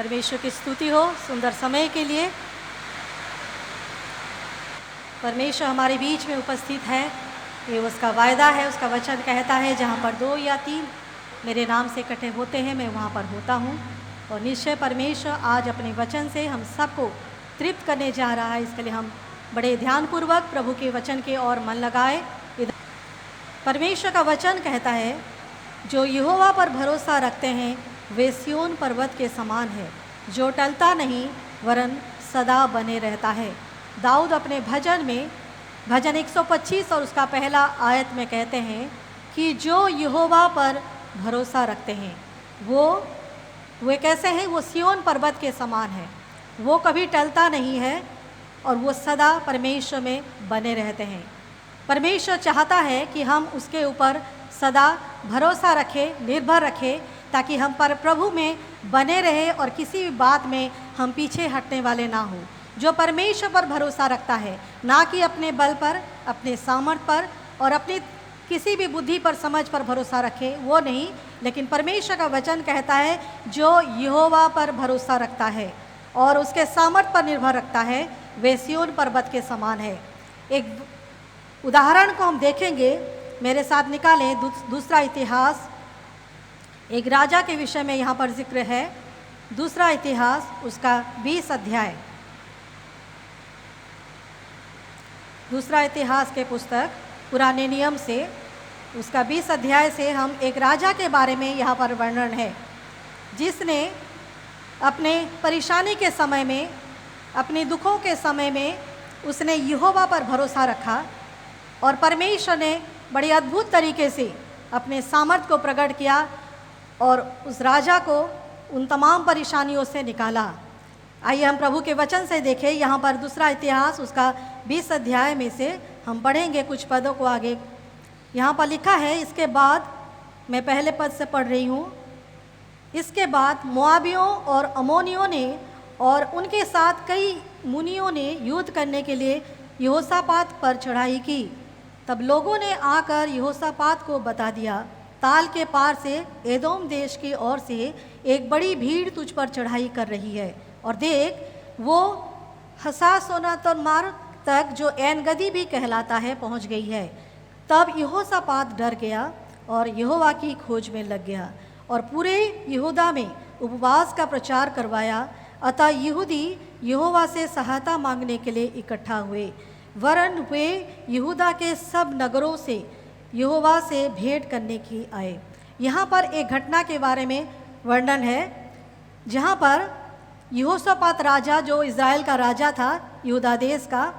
परमेश्वर की स्तुति हो सुंदर समय के लिए। परमेश्वर हमारे बीच में उपस्थित है, ये उसका वायदा है। उसका वचन कहता है, जहाँ पर 2 या 3 मेरे नाम से इकट्ठे होते हैं, मैं वहाँ पर होता हूँ। और निश्चय परमेश्वर आज अपने वचन से हम सबको तृप्त करने जा रहा है। इसके लिए हम बड़े ध्यानपूर्वक प्रभु के वचन के ओर मन लगाए। परमेश्वर का वचन कहता है, जो यहोवा पर भरोसा रखते हैं वे सिय्योन पर्वत के समान है, जो टलता नहीं वरन सदा बने रहता है। दाऊद अपने भजन में भजन 125 और उसका पहला आयत में कहते हैं कि जो यहोवा पर भरोसा रखते हैं वे कैसे हैं? वो सिय्योन पर्वत के समान है, वो कभी टलता नहीं है और वो सदा परमेश्वर में बने रहते हैं। परमेश्वर चाहता है कि हम उसके ऊपर सदा भरोसा रखें, निर्भर रखें, ताकि हम पर प्रभु में बने रहे और किसी भी बात में हम पीछे हटने वाले ना हो। जो परमेश्वर पर भरोसा रखता है, ना कि अपने बल पर, अपने सामर्थ्य पर और अपनी किसी भी बुद्धि पर, समझ पर भरोसा रखे, वो नहीं, लेकिन परमेश्वर का वचन कहता है जो यहोवा पर भरोसा रखता है और उसके सामर्थ्य पर निर्भर रखता है, वे सिय्योन पर्वत के समान है। एक उदाहरण को हम देखेंगे, मेरे साथ निकालें दूसरा इतिहास। एक राजा के विषय में यहाँ पर जिक्र है। दूसरा इतिहास उसका 20 अध्याय। दूसरा इतिहास के पुस्तक पुराने नियम से उसका 20 अध्याय से हम एक राजा के बारे में यहाँ पर वर्णन है, जिसने अपने परेशानी के समय में, अपने दुखों के समय में उसने यहोवा पर भरोसा रखा और परमेश्वर ने बड़ी अद्भुत तरीके से अपने सामर्थ्य को प्रकट किया और उस राजा को उन तमाम परेशानियों से निकाला। आइए हम प्रभु के वचन से देखें। यहाँ पर दूसरा इतिहास उसका 20 अध्याय में से हम पढ़ेंगे कुछ पदों को आगे। यहाँ पर लिखा है, इसके बाद, मैं पहले पद से पढ़ रही हूँ। इसके बाद मोआबियों और अमोनियों ने और उनके साथ कई मुनियों ने युद्ध करने के लिए यहोशापात पर चढ़ाई की। तब लोगों ने आकर यहोशापात को बता दिया, ताल के पार से एदोम देश की ओर से एक बड़ी भीड़ तुझ पर चढ़ाई कर रही है, और देख वो हसासोनातमार तक, जो एनगदी भी कहलाता है, पहुंच गई है। तब यहोशापात डर गया और यहोवा की खोज में लग गया और पूरे यहूदा में उपवास का प्रचार करवाया। अतः यहूदी यहोवा से सहायता मांगने के लिए इकट्ठा हुए, वरन वे यहूदा के सब नगरों से यहोवा से भेंट करने की आए। यहाँ पर एक घटना के बारे में वर्णन है, जहाँ पर यहोशापात राजा, जो इज़राइल का राजा था, यहूदा देश का,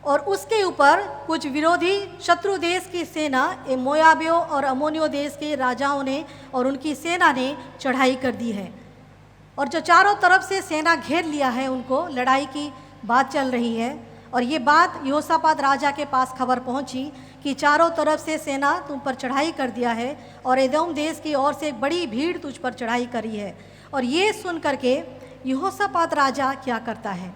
और उसके ऊपर कुछ विरोधी शत्रु देश की सेना, मोयाबियों और अमोनियों देश के राजाओं ने और उनकी सेना ने चढ़ाई कर दी है। और जो चारों तरफ से सेना घेर लिया है, उनको लड़ाई की बात चल रही है। और ये बात यहोशापात राजा के पास खबर पहुंची कि चारों तरफ से सेना तुम पर चढ़ाई कर दिया है और एदोम देश की ओर से एक बड़ी भीड़ तुझ पर चढ़ाई करी है। और ये सुन करके यहोशापात राजा क्या करता है?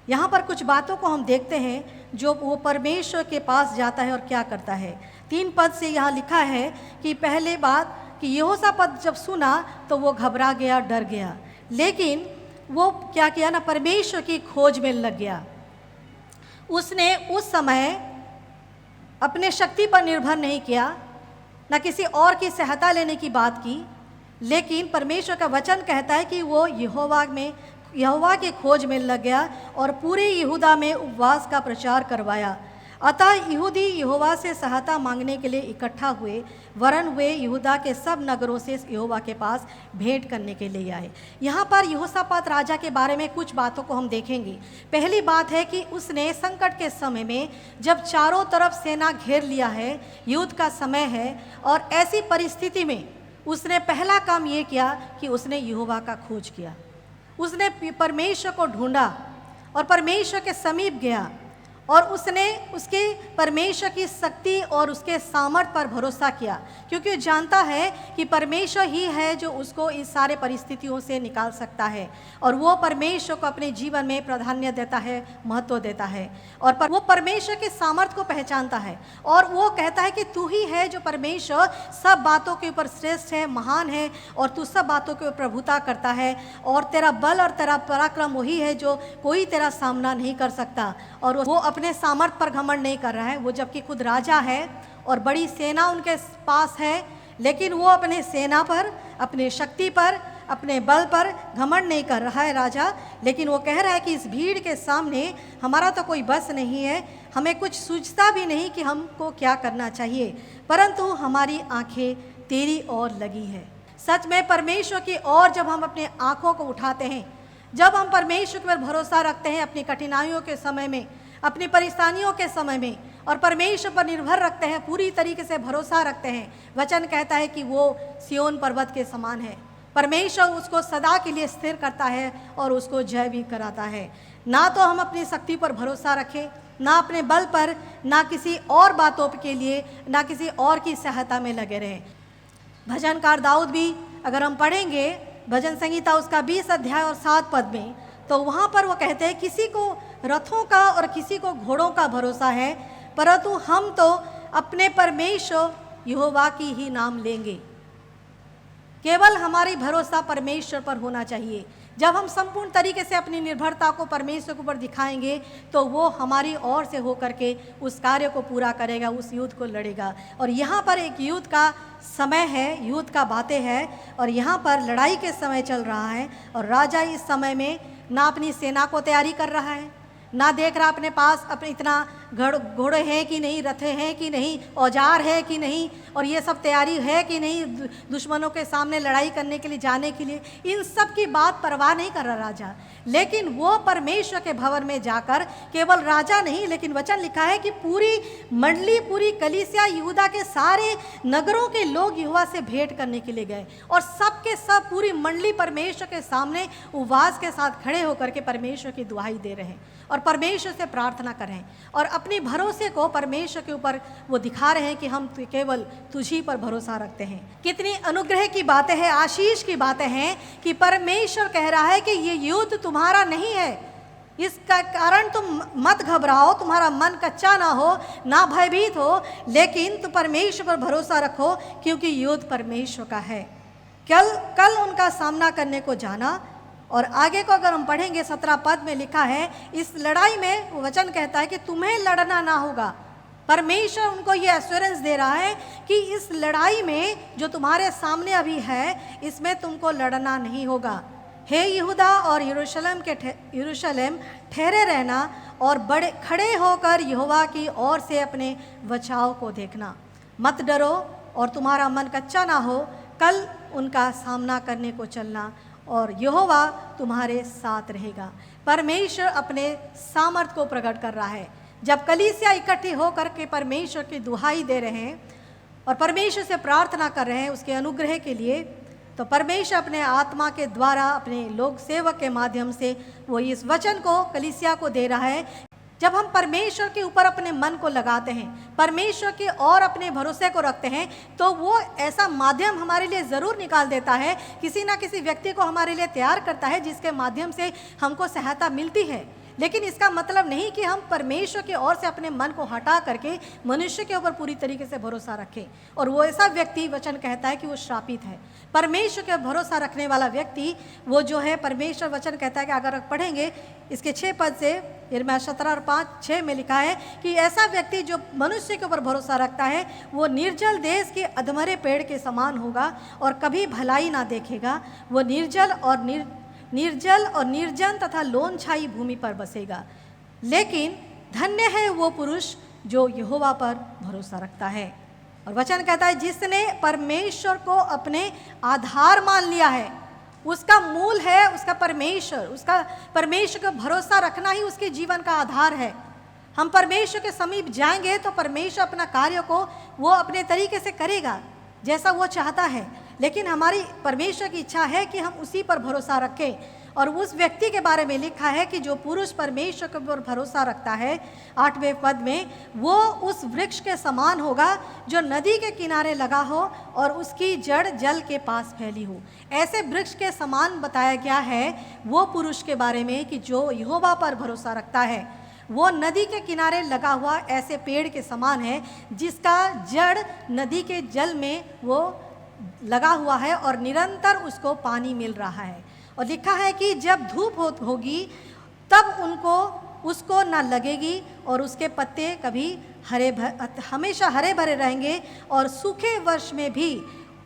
यहाँ पर कुछ बातों को हम देखते हैं, जो वो परमेश्वर के पास जाता है और क्या करता है। 3 पद से यहाँ लिखा है कि पहले बात कि यहोशापात जब सुना तो वो घबरा गया, डर गया, लेकिन वो क्या किया ना, परमेश्वर की खोज में लग गया। उसने उस समय अपने शक्ति पर निर्भर नहीं किया, न किसी और की सहायता लेने की बात की, लेकिन परमेश्वर का वचन कहता है कि वो यहोवा के खोज में लग गया और पूरे यहूदा में उपवास का प्रचार करवाया। अतः यहूदी यहोवा से सहायता मांगने के लिए इकट्ठा हुए, वरन वे यहूदा के सब नगरों से यहोवा के पास भेंट करने के लिए आए। यहाँ पर यहोशापात राजा के बारे में कुछ बातों को हम देखेंगे। पहली बात है कि उसने संकट के समय में, जब चारों तरफ सेना घेर लिया है, युद्ध का समय है, और ऐसी परिस्थिति में उसने पहला काम ये किया कि उसने यहोवा का खोज किया। उसने परमेश्वर को ढूंढा और परमेश्वर के समीप गया और उसने उसके परमेश्वर की शक्ति और उसके सामर्थ्य पर भरोसा किया, क्योंकि वो जानता है कि परमेश्वर ही है जो उसको इस सारे परिस्थितियों से निकाल सकता है। और वो परमेश्वर को अपने जीवन में प्राधान्य देता है, महत्व देता है, और वो परमेश्वर के सामर्थ्य को पहचानता है और वो कहता है कि तू ही है जो परमेश्वर सब बातों के ऊपर श्रेष्ठ है, महान है, और तू सब बातों के ऊपर प्रभुता करता है, और तेरा बल और तेरा पराक्रम वही है जो कोई तेरा सामना नहीं कर सकता। और वो अपने सामर्थ्य पर घमंड नहीं कर रहा है, वो जबकि खुद राजा है और बड़ी सेना उनके पास है, लेकिन वो अपने सेना पर, अपने शक्ति पर, अपने बल पर घमंड नहीं कर रहा है राजा, लेकिन वो कह रहा है कि इस भीड़ के सामने हमारा तो कोई बस नहीं है, हमें कुछ सूझता भी नहीं कि हमको क्या करना चाहिए, परंतु हमारी आंखें तेरी ओर लगी है। सच में परमेश्वर की ओर जब हम अपने आंखों को उठाते हैं, जब हम परमेश्वर पर भरोसा रखते हैं अपनी कठिनाइयों के समय में, अपनी परेशानियों के समय में, और परमेश्वर पर निर्भर रखते हैं, पूरी तरीके से भरोसा रखते हैं, वचन कहता है कि वो सिय्योन पर्वत के समान है। परमेश्वर उसको सदा के लिए स्थिर करता है और उसको जय भी कराता है। ना तो हम अपनी शक्ति पर भरोसा रखें, ना अपने बल पर, ना किसी और बातों के लिए, ना किसी और की सहायता में लगे रहें। भजनकार दाऊद भी अगर हम पढ़ेंगे भजन संहिता उसका 20 अध्याय और 7 पद में, तो वहाँ पर वो कहते हैं किसी को रथों का और किसी को घोड़ों का भरोसा है, परंतु हम तो अपने परमेश्वर यहोवा की ही नाम लेंगे। केवल हमारी भरोसा परमेश्वर पर होना चाहिए। जब हम संपूर्ण तरीके से अपनी निर्भरता को परमेश्वर के ऊपर दिखाएंगे तो वो हमारी ओर से होकर के उस कार्य को पूरा करेगा, उस युद्ध को लड़ेगा। और यहाँ पर एक युद्ध का समय है, युद्ध का बातें है, और यहाँ पर लड़ाई के समय चल रहा है, और राजा इस समय में ना अपनी सेना को तैयारी कर रहा है, ना देख रहा अपने पास अपने इतना घोड़े हैं कि नहीं, रथे हैं कि नहीं, औजार है कि नहीं, और ये सब तैयारी है कि नहीं दुश्मनों के सामने लड़ाई करने के लिए जाने के लिए, इन सब की बात परवाह नहीं कर रहा राजा। लेकिन वो परमेश्वर के भवन में जाकर केवल राजा नहीं, लेकिन वचन लिखा है कि पूरी मंडली, पूरी कलीसिया, यहूदा के सारे नगरों के लोग यहोवा से भेंट करने के लिए गए, और सब के सब पूरी मंडली परमेश्वर के सामने उपवास के साथ खड़े होकर के परमेश्वर की दुहाई दे रहे हैं और परमेश्वर से प्रार्थना कर रहे हैं, और अपने भरोसे को परमेश्वर के ऊपर वो दिखा रहे हैं कि हम केवल तुझी पर भरोसा रखते हैं। कितनी अनुग्रह की बातें हैं, आशीष की बातें हैं कि परमेश्वर कह रहा है कि ये युद्ध तुम्हारा नहीं है, इसका कारण तुम मत घबराओ, तुम्हारा मन कच्चा ना हो, ना भयभीत हो, लेकिन तुम परमेश्वर पर भरोसा रखो, क्योंकि युद्ध परमेश्वर का है। कल उनका सामना करने को जाना, और आगे को अगर हम पढ़ेंगे 17 पद में लिखा है, इस लड़ाई में वचन कहता है कि तुम्हें लड़ना ना होगा। परमेश्वर उनको ये एश्योरेंस दे रहा है कि इस लड़ाई में जो तुम्हारे सामने अभी है, इसमें तुमको लड़ना नहीं होगा। हे यहूदा और यरूशलेम ठहरे रहना और बड़े खड़े होकर यहोवा की ओर से अपने बचाव को देखना। मत डरो और तुम्हारा मन कच्चा ना हो, कल उनका सामना करने को चलना और यहोवा तुम्हारे साथ रहेगा। परमेश्वर अपने सामर्थ को प्रकट कर रहा है। जब कलीसिया इकट्ठी होकर के परमेश्वर की दुहाई दे रहे हैं और परमेश्वर से प्रार्थना कर रहे हैं उसके अनुग्रह के लिए, तो परमेश्वर अपने आत्मा के द्वारा अपने लोक सेवक के माध्यम से वो इस वचन को कलीसिया को दे रहा है। जब हम परमेश्वर के ऊपर अपने मन को लगाते हैं, परमेश्वर के और अपने भरोसे को रखते हैं, तो वो ऐसा माध्यम हमारे लिए ज़रूर निकाल देता है, किसी ना किसी व्यक्ति को हमारे लिए तैयार करता है जिसके माध्यम से हमको सहायता मिलती है। लेकिन इसका मतलब नहीं कि हम परमेश्वर की ओर से अपने मन को हटा करके मनुष्य के ऊपर पूरी तरीके से भरोसा रखें, और वो ऐसा व्यक्ति वचन कहता है कि वो श्रापित है। परमेश्वर के भरोसा रखने वाला व्यक्ति वो जो है, परमेश्वर वचन कहता है कि अगर पढ़ेंगे इसके 6 पद से, यिर्मयाह 17 और 5-6 में लिखा है कि ऐसा व्यक्ति जो मनुष्य के ऊपर भरोसा रखता है वो निर्जल देश के अधमरे पेड़ के समान होगा और कभी भलाई ना देखेगा। वो निर्जल और निर्जन तथा लोन छाई भूमि पर बसेगा। लेकिन धन्य है वो पुरुष जो यहोवा पर भरोसा रखता है। और वचन कहता है जिसने परमेश्वर को अपने आधार मान लिया है, उसका मूल है उसका परमेश्वर, उसका परमेश्वर का भरोसा रखना ही उसके जीवन का आधार है। हम परमेश्वर के समीप जाएंगे तो परमेश्वर अपना कार्य को वो अपने तरीके से करेगा जैसा वो चाहता है, लेकिन हमारी परमेश्वर की इच्छा है कि हम उसी पर भरोसा रखें। और उस व्यक्ति के बारे में लिखा है कि जो पुरुष परमेश्वर के ऊपर भरोसा रखता है, 8वें पद में, वो उस वृक्ष के समान होगा जो नदी के किनारे लगा हो और उसकी जड़ जल के पास फैली हो। ऐसे वृक्ष के समान बताया गया है वो पुरुष के बारे में कि जो यहोवा पर भरोसा रखता है। वो नदी के किनारे लगा हुआ ऐसे पेड़ के समान है जिसका जड़ नदी के जल में वो लगा हुआ है और निरंतर उसको पानी मिल रहा है। और लिखा है कि जब धूप होगी तब उसको ना लगेगी और उसके पत्ते कभी हमेशा हरे भरे रहेंगे और सूखे वर्ष में भी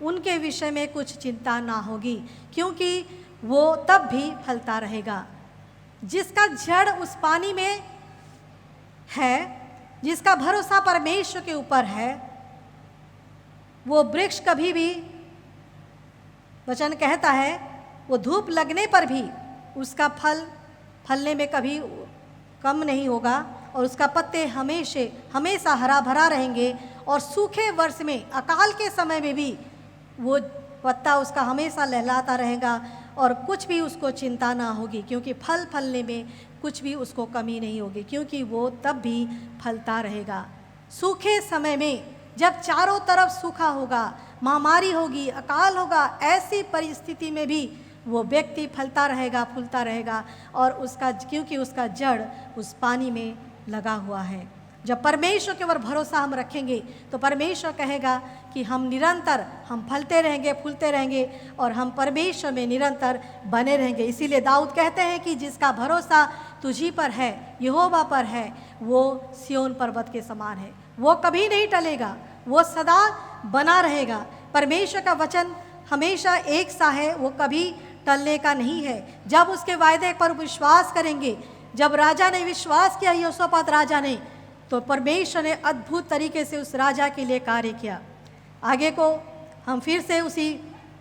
उनके विषय में कुछ चिंता ना होगी, क्योंकि वो तब भी फलता रहेगा। जिसका जड़ उस पानी में है, जिसका भरोसा परमेश्वर के ऊपर है, वो वृक्ष कभी भी, वचन कहता है, वो धूप लगने पर भी उसका फलने में कभी कम नहीं होगा और उसका पत्ते हमेशा हरा भरा रहेंगे और सूखे वर्ष में, अकाल के समय में भी वो पत्ता उसका हमेशा लहलाता रहेगा और कुछ भी उसको चिंता ना होगी, क्योंकि फलने में कुछ भी उसको कमी नहीं होगी, क्योंकि वो तब भी फलता रहेगा। सूखे समय में जब चारों तरफ सूखा होगा, महामारी होगी, अकाल होगा, ऐसी परिस्थिति में भी वो व्यक्ति फलता रहेगा, फूलता रहेगा और क्योंकि उसका जड़ उस पानी में लगा हुआ है। जब परमेश्वर के ऊपर भरोसा हम रखेंगे तो परमेश्वर कहेगा कि हम फलते रहेंगे, फूलते रहेंगे और हम परमेश्वर में निरंतर बने रहेंगे। इसीलिए दाऊद कहते हैं कि जिसका भरोसा तुझी पर है, यहोवा पर है, वो सिय्योन पर्वत के समान है। वो कभी नहीं टलेगा, वो सदा बना रहेगा। परमेश्वर का वचन हमेशा एक सा है, वो कभी टलने का नहीं है। जब उसके वायदे पर विश्वास करेंगे, जब राजा ने विश्वास किया, यहोशापात राजा ने, तो परमेश्वर ने अद्भुत तरीके से उस राजा के लिए कार्य किया। आगे को हम फिर से उसी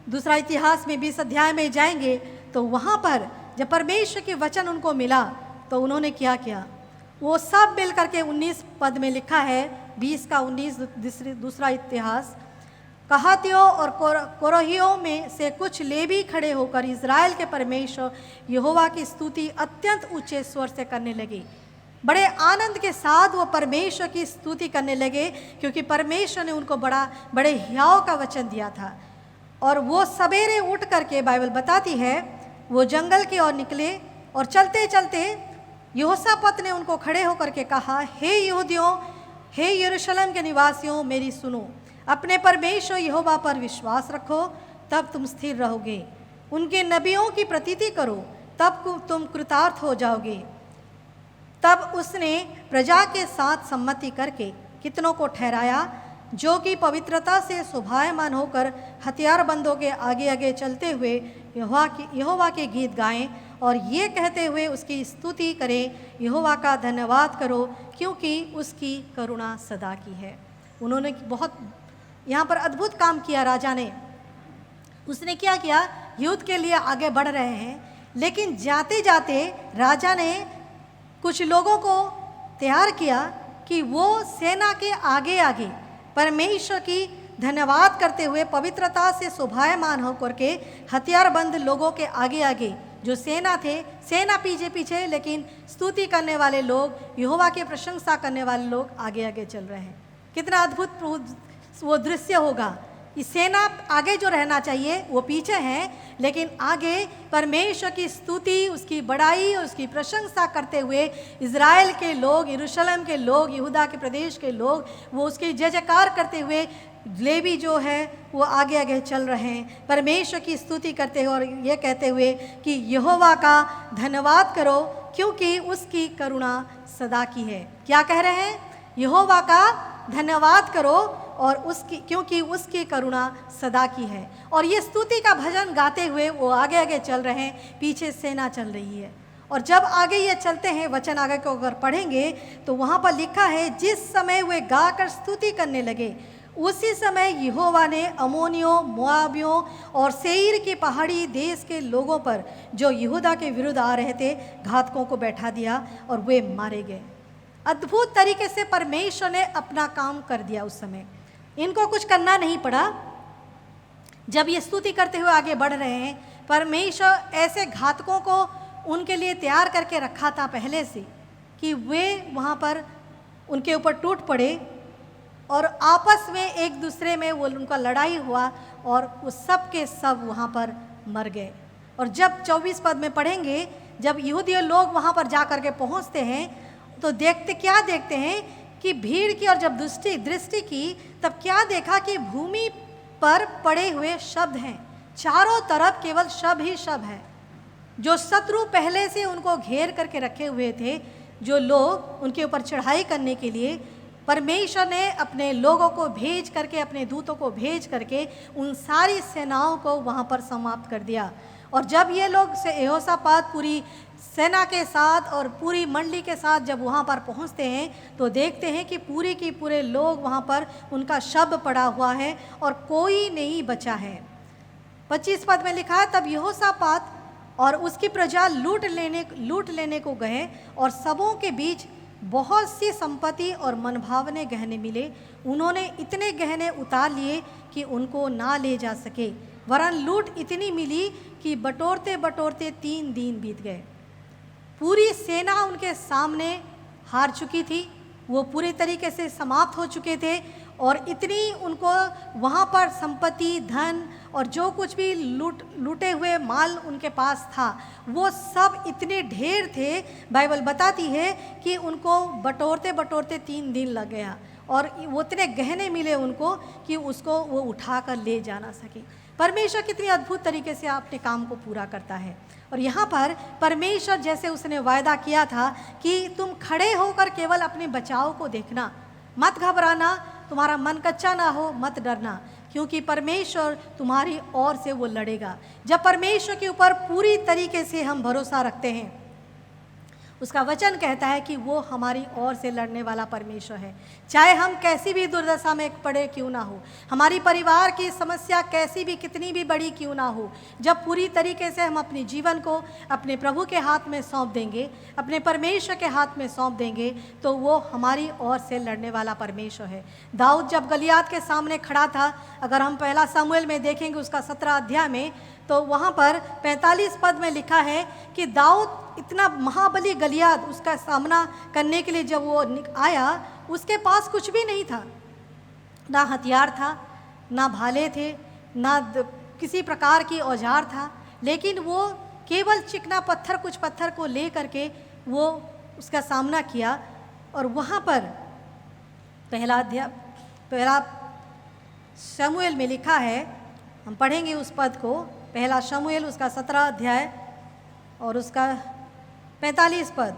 दूसरा इतिहास में 20 अध्याय में जाएंगे तो वहाँ पर जब परमेश्वर के वचन उनको मिला तो उन्होंने क्या किया, वो सब मिल करके 19 पद में लिखा है, 20 का 19 दूसरा इतिहास, कहातियों और कोरहियों में से कुछ लेवी खड़े होकर इज़राइल के परमेश्वर यहोवा की स्तुति अत्यंत ऊंचे स्वर से करने लगे। बड़े आनंद के साथ वो परमेश्वर की स्तुति करने लगे, क्योंकि परमेश्वर ने उनको बड़े हियाव का वचन दिया था। और वो सवेरे उठ करके, बाइबल बताती है, वो जंगल की ओर निकले और चलते चलते यहोशापात ने उनको खड़े होकर के कहा, हे यहूदियों, हे यरूशलेम के निवासियों, मेरी सुनो, अपने परमेश्वर यहोवा पर विश्वास रखो, तब तुम स्थिर रहोगे। उनके नबियों की प्रतीति करो, तब तुम कृतार्थ हो जाओगे। तब उसने प्रजा के साथ सम्मति करके कितनों को ठहराया, जो कि पवित्रता से शोभायमान होकर हथियारबंदों के आगे आगे चलते हुए यहोवा के गीत गाएं और ये कहते हुए उसकी स्तुति करें, यहोवा का धन्यवाद करो, क्योंकि उसकी करुणा सदा की है। उन्होंने बहुत यहाँ पर अद्भुत काम किया राजा ने। उसने क्या किया, युद्ध के लिए आगे बढ़ रहे हैं, लेकिन जाते जाते राजा ने कुछ लोगों को तैयार किया कि वो सेना के आगे आगे परमेश्वर की धन्यवाद करते हुए पवित्रता से शोभायमान होकर के हथियारबंद लोगों के आगे आगे, जो सेना थे, सेना पीछे पीछे, लेकिन स्तुति करने वाले लोग, यहोवा की प्रशंसा करने वाले लोग आगे आगे चल रहे हैं। कितना अद्भुत वो दृश्य होगा। इस सेना आगे जो रहना चाहिए वो पीछे है, लेकिन आगे परमेश्वर की स्तुति, उसकी बड़ाई और उसकी प्रशंसा करते हुए इज़राइल के लोग, यरूशलेम के लोग, यहूदा के प्रदेश के लोग, वो उसकी जय जयकार करते हुए लेवी जो है वो आगे आगे चल रहे हैं, परमेश्वर की स्तुति करते हुए और ये कहते हुए कि यहोवा का धन्यवाद करो, क्योंकि उसकी करुणा सदा की है। क्या कह रहे हैं, यहोवा का धन्यवाद करो और क्योंकि उसकी करुणा सदा की है। और ये स्तुति का भजन गाते हुए वो आगे आगे चल रहे हैं, पीछे सेना चल रही है। और जब आगे ये चलते हैं, वचन आगे को अगर पढ़ेंगे तो वहाँ पर लिखा है, जिस समय वे गाकर स्तुति करने लगे उसी समय यहोवा ने अमोनियों, मोआबियों और सेईर के पहाड़ी देश के लोगों पर जो यहूदा के विरुद्ध आ रहे थे, घातकों को बैठा दिया और वे मारे गए। अद्भुत तरीके से परमेश्वर ने अपना काम कर दिया। उस समय इनको कुछ करना नहीं पड़ा। जब ये स्तुति करते हुए आगे बढ़ रहे हैं, परमेश्वर ऐसे घातकों को उनके लिए तैयार करके रखा था पहले से कि वे वहाँ पर उनके ऊपर टूट पड़े और आपस में एक दूसरे में वो उनका लड़ाई हुआ और वो सब के सब वहाँ पर मर गए। और जब 24 पद में पढ़ेंगे, जब यहूदी लोग वहाँ पर जा कर के पहुँचते हैं तो देखते हैं कि भीड़ की, और जब दृष्टि की तब क्या देखा कि भूमि पर पड़े हुए शब्द हैं, चारों तरफ केवल शब्द ही शब्द है। जो शत्रु पहले से उनको घेर करके रखे हुए थे, जो लोग उनके ऊपर चढ़ाई करने के लिए, परमेश्वर ने अपने लोगों को भेज करके, अपने दूतों को भेज करके उन सारी सेनाओं को वहाँ पर समाप्त कर दिया। और जब ये लोग यहोशापात पूरी सेना के साथ और पूरी मंडली के साथ जब वहाँ पर पहुँचते हैं तो देखते हैं कि पूरे के पूरे लोग वहाँ पर, उनका शव पड़ा हुआ है और कोई नहीं बचा है। 25 पद में लिखा है, तब यहोशापात और उसकी प्रजा लूट लेने को गए और सबों के बीच बहुत सी संपत्ति और मनभावने गहने मिले। उन्होंने इतने गहने उतार लिए कि उनको ना ले जा सके, वरन लूट इतनी मिली कि बटोरते बटोरते 3 दिन बीत गए। पूरी सेना उनके सामने हार चुकी थी, वो पूरी तरीके से समाप्त हो चुके थे और इतनी उनको वहाँ पर संपत्ति, धन और जो कुछ भी लूटे हुए माल उनके पास था वो सब इतने ढेर थे। बाइबल बताती है कि उनको बटोरते बटोरते 3 दिन लग गया और वो इतने गहने मिले उनको कि उसको वो उठा कर ले जा ना सके। परमेश्वर कितनी अद्भुत तरीके से अपने काम को पूरा करता है। और यहाँ पर परमेश्वर जैसे उसने वायदा किया था कि तुम खड़े होकर केवल अपने बचाव को देखना, मत घबराना, तुम्हारा मन कच्चा ना हो, मत डरना, क्योंकि परमेश्वर तुम्हारी ओर से वो लड़ेगा। जब परमेश्वर के ऊपर पूरी तरीके से हम भरोसा रखते हैं, उसका वचन कहता है कि वो हमारी ओर से लड़ने वाला परमेश्वर है। चाहे हम कैसी भी दुर्दशा में पड़े क्यों ना हो, हमारी परिवार की समस्या कैसी भी, कितनी भी बड़ी क्यों ना हो, जब पूरी तरीके से हम अपने जीवन को अपने प्रभु के हाथ में सौंप देंगे, अपने परमेश्वर के हाथ में सौंप देंगे, तो वो हमारी ओर से लड़ने वाला परमेश्वर है। दाऊद जब गलियात के सामने खड़ा था, अगर हम पहला शमूएल में देखेंगे उसका 17 अध्याय में, तो वहाँ पर 45 पद में लिखा है कि दाऊद इतना महाबली गलियात उसका सामना करने के लिए जब वो आया, उसके पास कुछ भी नहीं था, ना हथियार था, ना भाले थे, ना किसी प्रकार की औजार था, लेकिन वो केवल चिकना पत्थर, कुछ पत्थर को ले करके वो उसका सामना किया। और वहाँ पर पहला शमूएल में लिखा है, हम पढ़ेंगे उस पद को, पहला शमूएल उसका 17 अध्याय और उसका 45 पद।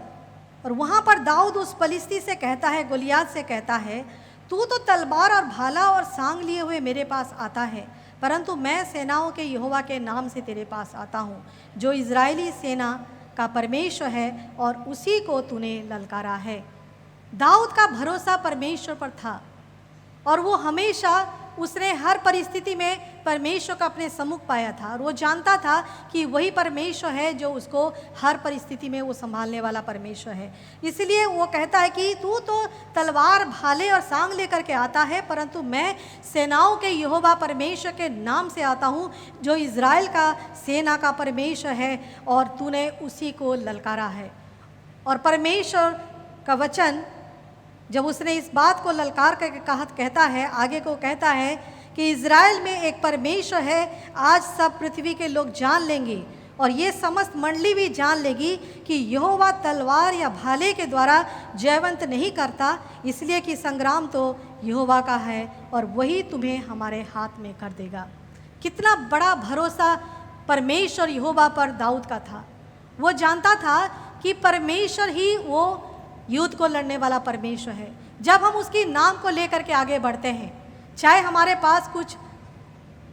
और वहाँ पर दाऊद उस फलिस्ती से कहता है, गोलियात से कहता है, तू तो तलवार और भाला और सांग लिए हुए मेरे पास आता है, परंतु मैं सेनाओं के यहोवा के नाम से तेरे पास आता हूँ, जो इज़राइली सेना का परमेश्वर है, और उसी को तूने ललकारा है। दाऊद का भरोसा परमेश्वर पर था और वो हमेशा, उसने हर परिस्थिति में परमेश्वर का अपने सम्मुख पाया था और वो जानता था कि वही परमेश्वर है जो उसको हर परिस्थिति में वो संभालने वाला परमेश्वर है। इसलिए वो कहता है कि तू तो तलवार, भाले और सांग लेकर के आता है, परंतु मैं सेनाओं के यहोवा परमेश्वर के नाम से आता हूँ, जो इज़राइल का सेना का परमेश्वर है, और तूने उसी को ललकारा है। और परमेश्वर का वचन जब उसने इस बात को ललकार करके कहता है, आगे को कहता है कि इज़राइल में एक परमेश्वर है, आज सब पृथ्वी के लोग जान लेंगे और ये समस्त मंडली भी जान लेगी कि यहोवा तलवार या भाले के द्वारा जयवंत नहीं करता, इसलिए कि संग्राम तो यहोवा का है और वही तुम्हें हमारे हाथ में कर देगा। कितना बड़ा भरोसा परमेश्वर यहोवा पर दाऊद का था। वो जानता था कि परमेश्वर ही वो युद्ध को लड़ने वाला परमेश्वर है। जब हम उसकी नाम को लेकर के आगे बढ़ते हैं, चाहे हमारे पास कुछ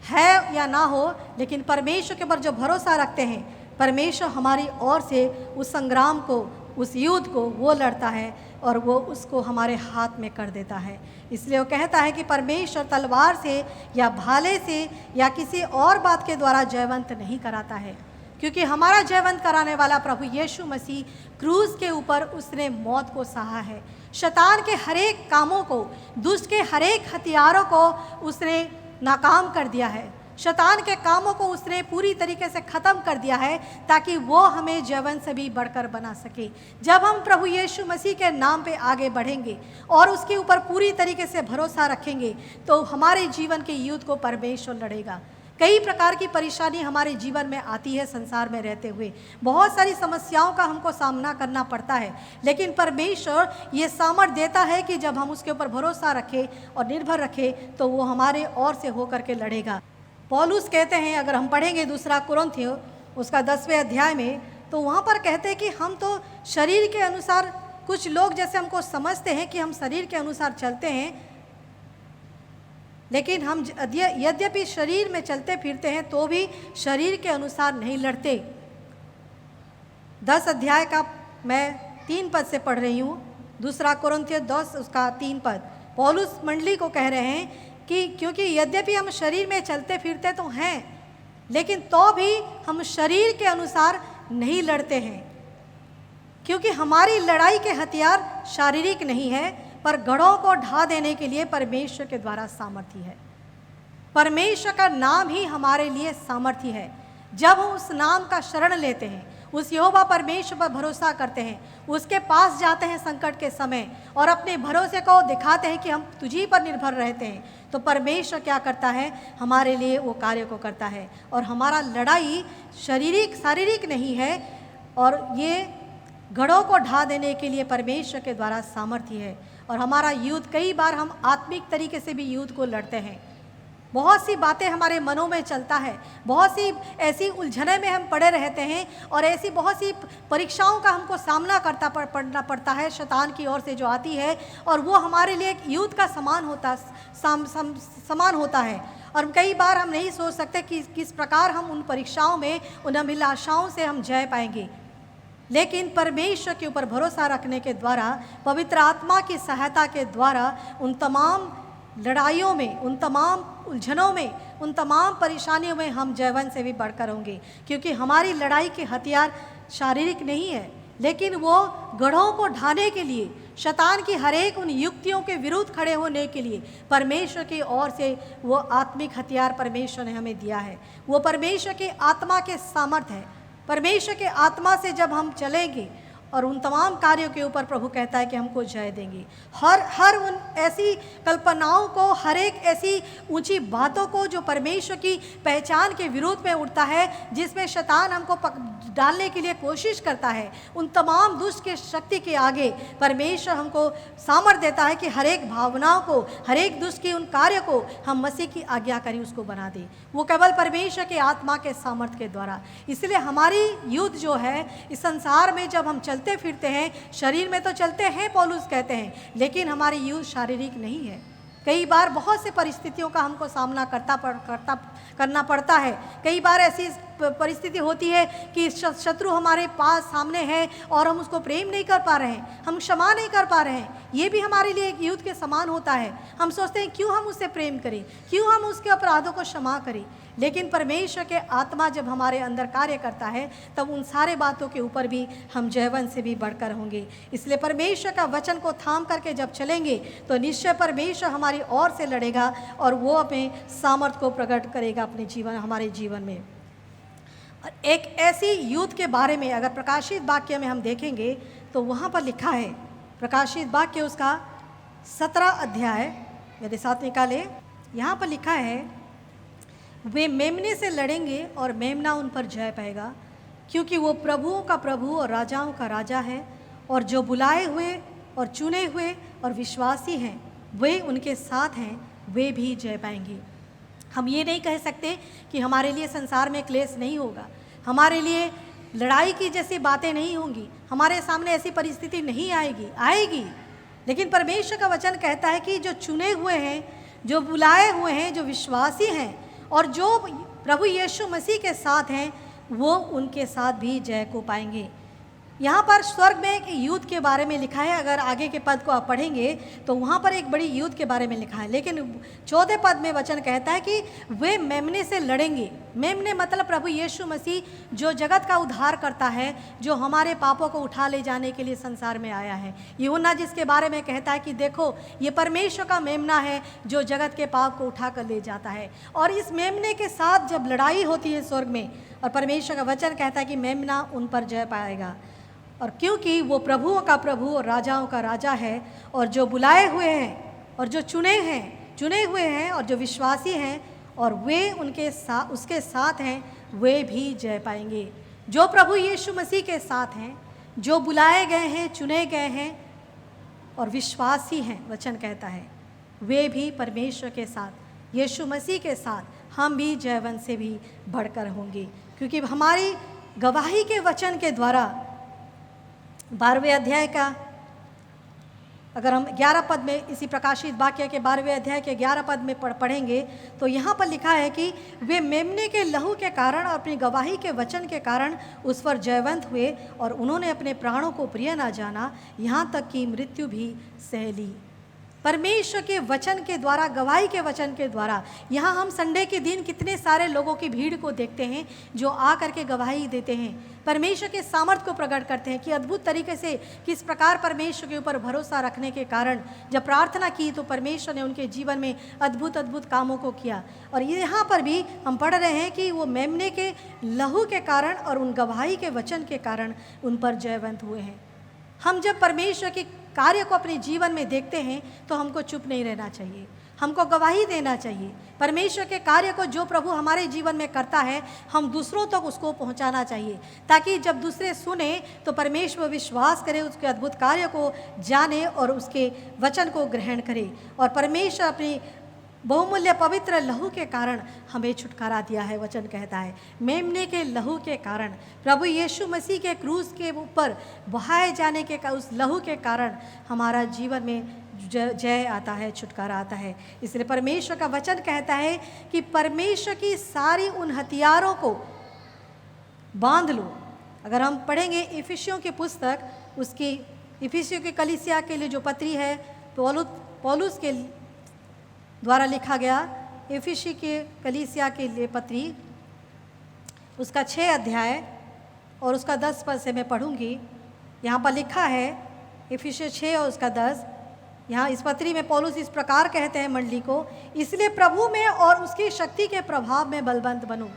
है या ना हो, लेकिन परमेश्वर के ऊपर जो भरोसा रखते हैं, परमेश्वर हमारी ओर से उस संग्राम को, उस युद्ध को वो लड़ता है और वो उसको हमारे हाथ में कर देता है। इसलिए वो कहता है कि परमेश्वर तलवार से या भाले से या किसी और बात के द्वारा जयवंत नहीं कराता है, क्योंकि हमारा जयवंत कराने वाला प्रभु यीशु मसीह क्रूस के ऊपर उसने मौत को सहा है। शैतान के हरेक कामों को, दुष्ट के हरेक हथियारों को उसने नाकाम कर दिया है। शैतान के कामों को उसने पूरी तरीके से ख़त्म कर दिया है ताकि वो हमें जयवंत से भी बढ़कर बना सके। जब हम प्रभु यीशु मसीह के नाम पे आगे बढ़ेंगे और उसके ऊपर पूरी तरीके से भरोसा रखेंगे तो हमारे जीवन के युद्ध को परमेश्वर लड़ेगा। कई प्रकार की परेशानी हमारे जीवन में आती है संसार में रहते हुए, बहुत सारी समस्याओं का हमको सामना करना पड़ता है, लेकिन परमेश्वर ये सामर्थ्य देता है कि जब हम उसके ऊपर भरोसा रखें और निर्भर रखें तो वो हमारे ओर से होकर के लड़ेगा। पौलुस कहते हैं, अगर हम पढ़ेंगे दूसरा कुरिन्थियों उसका 10वें अध्याय में, तो वहाँ पर कहते हैं कि हम तो शरीर के अनुसार, कुछ लोग जैसे हमको समझते हैं कि हम शरीर के अनुसार चलते हैं, लेकिन हम यद्यपि शरीर में चलते फिरते हैं तो भी शरीर के अनुसार नहीं लड़ते। 10 अध्याय का मैं 3 पद से पढ़ रही हूँ, दूसरा कुरिन्थियों 10 उसका 3 पद। पौलुस मंडली को कह रहे हैं कि क्योंकि यद्यपि हम शरीर में चलते फिरते तो हैं, लेकिन तो भी हम शरीर के अनुसार नहीं लड़ते हैं, क्योंकि हमारी लड़ाई के हथियार शारीरिक नहीं है पर गढ़ों को ढा देने के लिए परमेश्वर के द्वारा सामर्थ्य है। परमेश्वर का नाम ही हमारे लिए सामर्थ्य है। जब हम उस नाम का शरण लेते हैं, उस यहोवा परमेश्वर पर भरोसा करते हैं, उसके पास जाते हैं संकट के समय और अपने भरोसे को दिखाते हैं कि हम तुझी पर निर्भर रहते हैं, तो परमेश्वर क्या करता है, हमारे लिए वो कार्य को करता है। और हमारा लड़ाई शारीरिक नहीं है, और ये गढ़ों को ढा देने के लिए परमेश्वर के द्वारा सामर्थ्य है। और हमारा युद्ध, कई बार हम आत्मिक तरीके से भी युद्ध को लड़ते हैं। बहुत सी बातें हमारे मनों में चलता है, बहुत सी ऐसी उलझने में हम पड़े रहते हैं और ऐसी बहुत सी परीक्षाओं का हमको सामना पड़ना पड़ता है शैतान की ओर से जो आती है, और वो हमारे लिए एक युद्ध का समान होता है। और कई बार हम नहीं सोच सकते कि किस प्रकार हम उन परीक्षाओं में, उन अभिलाषाओं से हम जय पाएंगे, लेकिन परमेश्वर के ऊपर भरोसा रखने के द्वारा, पवित्र आत्मा की सहायता के द्वारा उन तमाम लड़ाइयों में, उन तमाम उलझनों में, उन तमाम परेशानियों में हम जयवंत से भी बढ़कर होंगे। क्योंकि हमारी लड़ाई के हथियार शारीरिक नहीं है, लेकिन वो गढ़ों को ढाने के लिए, शैतान की हर एक उन युक्तियों के विरुद्ध खड़े होने के लिए परमेश्वर की ओर से वो आत्मिक हथियार परमेश्वर ने हमें दिया है। वो परमेश्वर की आत्मा के सामर्थ्य है। परमेश्वर के आत्मा से जब हम चलेंगे और उन तमाम कार्यों के ऊपर प्रभु कहता है कि हमको जय देंगे। हर उन ऐसी कल्पनाओं को, हर एक ऐसी ऊंची बातों को जो परमेश्वर की पहचान के विरोध में उठता है, जिसमें शैतान हमको डालने के लिए कोशिश करता है, उन तमाम दुष्ट के शक्ति के आगे परमेश्वर हमको सामर्थ्य देता है कि हर एक भावनाओं को, हर एक दुष्ट के उन कार्य को हम मसीह की आज्ञाकारी उसको बना दें। वो केवल परमेश्वर के आत्मा के सामर्थ्य के द्वारा। इसलिए हमारी युद्ध जो है इस संसार में, जब हम चलते फिरते हैं, शरीर में तो चलते हैं पौलुस कहते हैं, लेकिन हमारी युद्ध शारीरिक नहीं है। कई बार बहुत से परिस्थितियों का हमको सामना करना पड़ता है। कई बार ऐसी परिस्थिति होती है कि शत्रु हमारे पास सामने है और हम उसको प्रेम नहीं कर पा रहे हैं, हम क्षमा नहीं कर पा रहे हैं। ये भी हमारे लिए एक युद्ध के समान होता है। हम सोचते हैं क्यों हम उससे प्रेम करें, क्यों हम उसके अपराधों को क्षमा करें, लेकिन परमेश्वर के आत्मा जब हमारे अंदर कार्य करता है तब उन सारे बातों के ऊपर भी हम जयवंत से भी बढ़कर होंगे। इसलिए परमेश्वर का वचन को थाम करके जब चलेंगे तो निश्चय परमेश्वर हमारी ओर से लड़ेगा और वो अपने सामर्थ्य को प्रकट करेगा अपने जीवन, हमारे जीवन में। और एक ऐसी युद्ध के बारे में अगर प्रकाशित वाक्य में हम देखेंगे तो वहाँ पर लिखा है, प्रकाशित वाक्य उसका 17 अध्याय मेरे साथ निकाले। यहाँ पर लिखा है, वे मेमने से लड़ेंगे और मेमना उन पर जय पाएगा, क्योंकि वो प्रभुओं का प्रभु और राजाओं का राजा है, और जो बुलाए हुए और चुने हुए और विश्वासी हैं वे उनके साथ हैं, वे भी जय पाएंगे। हम ये नहीं कह सकते कि हमारे लिए संसार में क्लेश नहीं होगा, हमारे लिए लड़ाई की जैसी बातें नहीं होंगी, हमारे सामने ऐसी परिस्थिति नहीं आएगी। लेकिन परमेश्वर का वचन कहता है कि जो चुने हुए हैं, जो बुलाए हुए हैं, जो विश्वासी हैं और जो प्रभु यीशु मसीह के साथ हैं, वो उनके साथ भी जय को पाएंगे। यहाँ पर स्वर्ग में एक युद्ध के बारे में लिखा है। अगर आगे के पद को आप पढ़ेंगे तो वहाँ पर एक बड़ी युद्ध के बारे में लिखा है, लेकिन 14 पद में वचन कहता है कि वे मेमने से लड़ेंगे मेमने मतलब प्रभु यीशु मसीह जो जगत का उद्धार करता है, जो हमारे पापों को उठा ले जाने के लिए संसार में आया है। यूहन्ना जिसके बारे में कहता है कि देखो ये परमेश्वर का मेमना है जो जगत के पाप को उठा कर ले जाता है। और इस मेमने के साथ जब लड़ाई होती है स्वर्ग में, और परमेश्वर का वचन कहता है कि मेमना उन पर जय पाएगा, और क्योंकि वो प्रभुओं का प्रभु और राजाओं का राजा है, और जो बुलाए हुए हैं और जो चुने हुए हैं और जो विश्वासी हैं और वे उसके साथ हैं, वे भी जय पाएंगे। जो प्रभु यीशु मसीह के साथ हैं, जो बुलाए गए हैं, चुने गए हैं और विश्वासी हैं, वचन कहता है वे भी परमेश्वर के साथ, यीशु मसीह के साथ हम भी जयवंत से भी बढ़कर होंगे। क्योंकि हमारी गवाही के वचन के द्वारा 12वें अध्याय का, अगर हम 11 पद में इसी प्रकाशित वाक्य के 12वें अध्याय के 11 पद में पढ़ेंगे तो यहाँ पर लिखा है कि वे मेमने के लहू के कारण और अपनी गवाही के वचन के कारण उस पर जयवंत हुए और उन्होंने अपने प्राणों को प्रिय ना जाना, यहाँ तक कि मृत्यु भी सह ली। परमेश्वर के वचन के द्वारा, गवाही के वचन के द्वारा, यहाँ हम संडे के दिन कितने सारे लोगों की भीड़ को देखते हैं जो आ करके गवाही देते हैं, परमेश्वर के सामर्थ्य को प्रकट करते हैं कि अद्भुत तरीके से किस प्रकार परमेश्वर के ऊपर भरोसा रखने के कारण जब प्रार्थना की तो परमेश्वर ने उनके जीवन में अद्भुत अद्भुत कामों को किया। और यहाँ पर भी हम पढ़ रहे हैं कि वो मेमने के लहू के कारण और उन गवाही के वचन के कारण उन पर जयवंत हुए हैं। हम जब परमेश्वर के कार्य को अपने जीवन में देखते हैं तो हमको चुप नहीं रहना चाहिए, हमको गवाही देना चाहिए। परमेश्वर के कार्य को जो प्रभु हमारे जीवन में करता है हम दूसरों तक उसको पहुंचाना चाहिए, ताकि जब दूसरे सुने तो परमेश्वर विश्वास करे, उसके अद्भुत कार्य को जाने और उसके वचन को ग्रहण करे। और परमेश्वर अपनी बहुमूल्य पवित्र लहू के कारण हमें छुटकारा दिया है। वचन कहता है मेमने के लहू के कारण, प्रभु यीशु मसीह के क्रूस के ऊपर बहाए जाने के उस लहू के कारण हमारा जीवन में जय आता है, छुटकारा आता है। इसलिए परमेश्वर का वचन कहता है कि परमेश्वर की सारी उन हथियारों को बांध लो। अगर हम पढ़ेंगे इफिसियों की पुस्तक, उसकी इफिसियों की कलीसिया के लिए जो पत्री है पौलुस के द्वारा लिखा गया, इफिसी के कलीसिया के लिए पत्री, उसका 6 अध्याय और उसका 10 पद से मैं पढ़ूंगी। यहाँ पर लिखा है इफिसी 6 और उसका 10। यहाँ इस पत्री में पौलुस इस प्रकार कहते हैं मंडली को, इसलिए प्रभु में और उसकी शक्ति के प्रभाव में बलवंत बनो,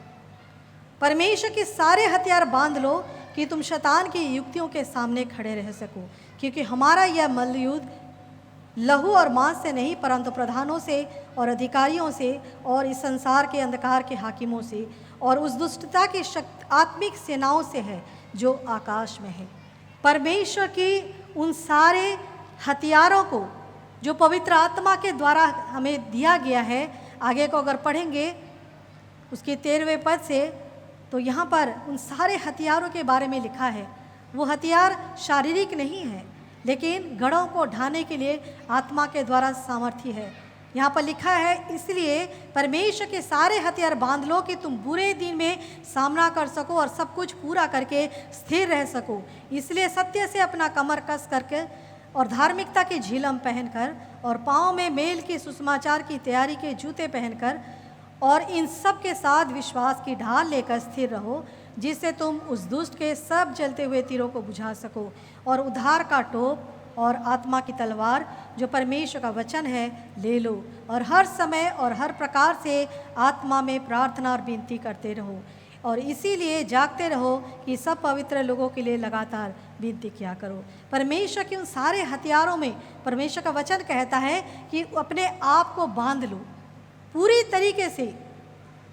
परमेश्वर के सारे हथियार बांध लो कि तुम शैतान की युक्तियों के सामने खड़े रह सको, क्योंकि हमारा यह मल्लयुद्ध लहू और मांस से नहीं परंतु प्रधानों से और अधिकारियों से और इस संसार के अंधकार के हाकिमों से और उस दुष्टता की आत्मिक सेनाओं से है जो आकाश में है। परमेश्वर की उन सारे हथियारों को जो पवित्र आत्मा के द्वारा हमें दिया गया है, आगे को अगर पढ़ेंगे उसके 13वें पद से तो यहाँ पर उन सारे हथियारों के बारे में लिखा है। वो हथियार शारीरिक नहीं है लेकिन गढ़ों को ढाने के लिए आत्मा के द्वारा सामर्थ्य है। यहाँ पर लिखा है इसलिए परमेश्वर के सारे हथियार बांध लो कि तुम बुरे दिन में सामना कर सको और सब कुछ पूरा करके स्थिर रह सको। इसलिए सत्य से अपना कमर कस करके और धार्मिकता की झिलम पहनकर और पाँव में मेल की सुसमाचार की तैयारी के जूते पहनकर और इन सब के साथ विश्वास की ढाल लेकर स्थिर रहो, जिससे तुम उस दुष्ट के सब जलते हुए तीरों को बुझा सको। और उद्धार का टोप और आत्मा की तलवार जो परमेश्वर का वचन है ले लो, और हर समय और हर प्रकार से आत्मा में प्रार्थना और विनती करते रहो, और इसीलिए जागते रहो कि सब पवित्र लोगों के लिए लगातार विनती किया करो। परमेश्वर के उन सारे हथियारों में परमेश्वर का वचन कहता है कि अपने आप को बांध लो पूरी तरीके से।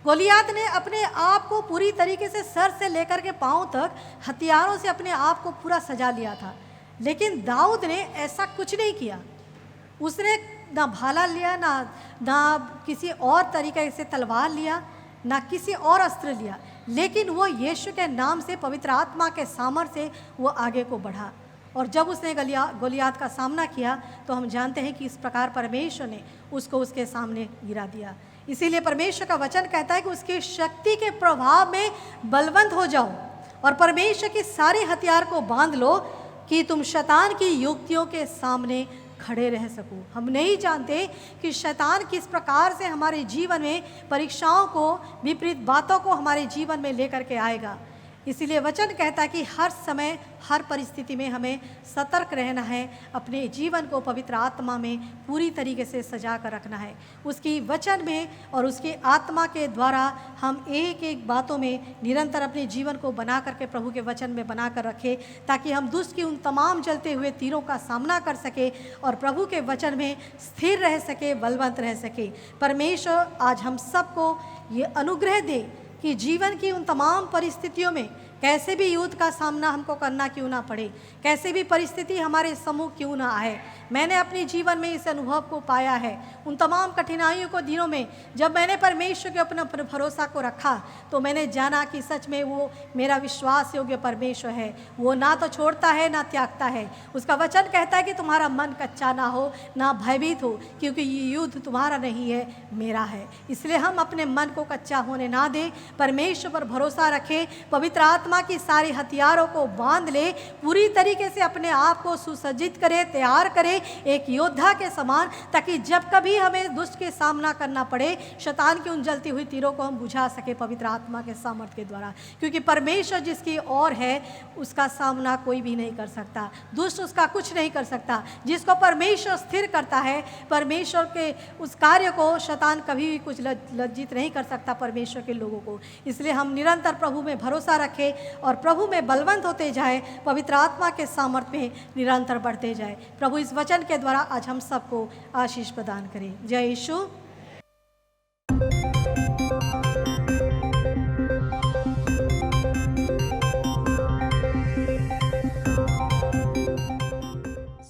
गोलियात ने अपने आप को पूरी तरीके से सर से लेकर के पांव तक हथियारों से अपने आप को पूरा सजा लिया था, लेकिन दाऊद ने ऐसा कुछ नहीं किया। उसने ना भाला लिया, ना किसी और तरीके से तलवार लिया, ना किसी और अस्त्र लिया, लेकिन वो यीशु के नाम से पवित्र आत्मा के सामर्थ्य से वो आगे को बढ़ा। और जब उसने गोलियात का सामना किया तो हम जानते हैं कि इस प्रकार परमेश्वर ने उसको उसके सामने गिरा दिया। इसीलिए परमेश्वर का वचन कहता है कि उसकी शक्ति के प्रभाव में बलवंत हो जाओ और परमेश्वर के सारे हथियार को बांध लो कि तुम शैतान की युक्तियों के सामने खड़े रह सकूं। हम नहीं जानते कि शैतान किस प्रकार से हमारे जीवन में परीक्षाओं को, विपरीत बातों को हमारे जीवन में लेकर के आएगा। इसीलिए वचन कहता है कि हर समय, हर परिस्थिति में हमें सतर्क रहना है, अपने जीवन को पवित्र आत्मा में पूरी तरीके से सजा कर रखना है। उसकी वचन में और उसकी आत्मा के द्वारा हम एक एक बातों में निरंतर अपने जीवन को बना करके प्रभु के वचन में बना कर रखें, ताकि हम दुष्ट की उन तमाम जलते हुए तीरों का सामना कर सके और प्रभु के वचन में स्थिर रह सके, बलवंत रह सके। परमेश्वर आज हम सबको ये अनुग्रह दे कि जीवन की उन तमाम परिस्थितियों में कैसे भी युद्ध का सामना हमको करना क्यों ना पड़े, कैसे भी परिस्थिति हमारे सम्मुख क्यों ना आए। मैंने अपने जीवन में इस अनुभव को पाया है। उन तमाम कठिनाइयों को दिनों में जब मैंने परमेश्वर के अपने भरोसा को रखा, तो मैंने जाना कि सच में वो मेरा विश्वास योग्य परमेश्वर है। वो ना तो छोड़ता है ना त्यागता है। उसका वचन कहता है कि तुम्हारा मन कच्चा ना हो, ना भयभीत हो, क्योंकि ये युद्ध तुम्हारा नहीं है, मेरा है। इसलिए हम अपने मन को कच्चा होने ना दें, परमेश्वर पर भरोसा रखें, पवित्र आत्मा की सारे हथियारों को बांध ले, पूरी तरीके से अपने आप को सुसज्जित करें, तैयार करें एक योद्धा के समान, ताकि जब कभी हमें दुष्ट के सामना करना पड़े, शैतान की उन जलती हुई तीरों को हम बुझा सके पवित्र आत्मा के सामर्थ्य के द्वारा। क्योंकि परमेश्वर जिसकी ओर है उसका सामना कोई भी नहीं कर सकता, दुष्ट उसका कुछ नहीं कर सकता। जिसको परमेश्वर स्थिर करता है, परमेश्वर के उस कार्य को शैतान कभी भी कुछ लज्जित नहीं कर सकता परमेश्वर के लोगों को। इसलिए हम निरंतर प्रभु में भरोसा रखें और प्रभु में बलवंत होते जाए, पवित्र आत्मा के सामर्थ्य में निरंतर बढ़ते जाए। प्रभु इस वचन के द्वारा आज हम सबको आशीष प्रदान करें। जय यीशु।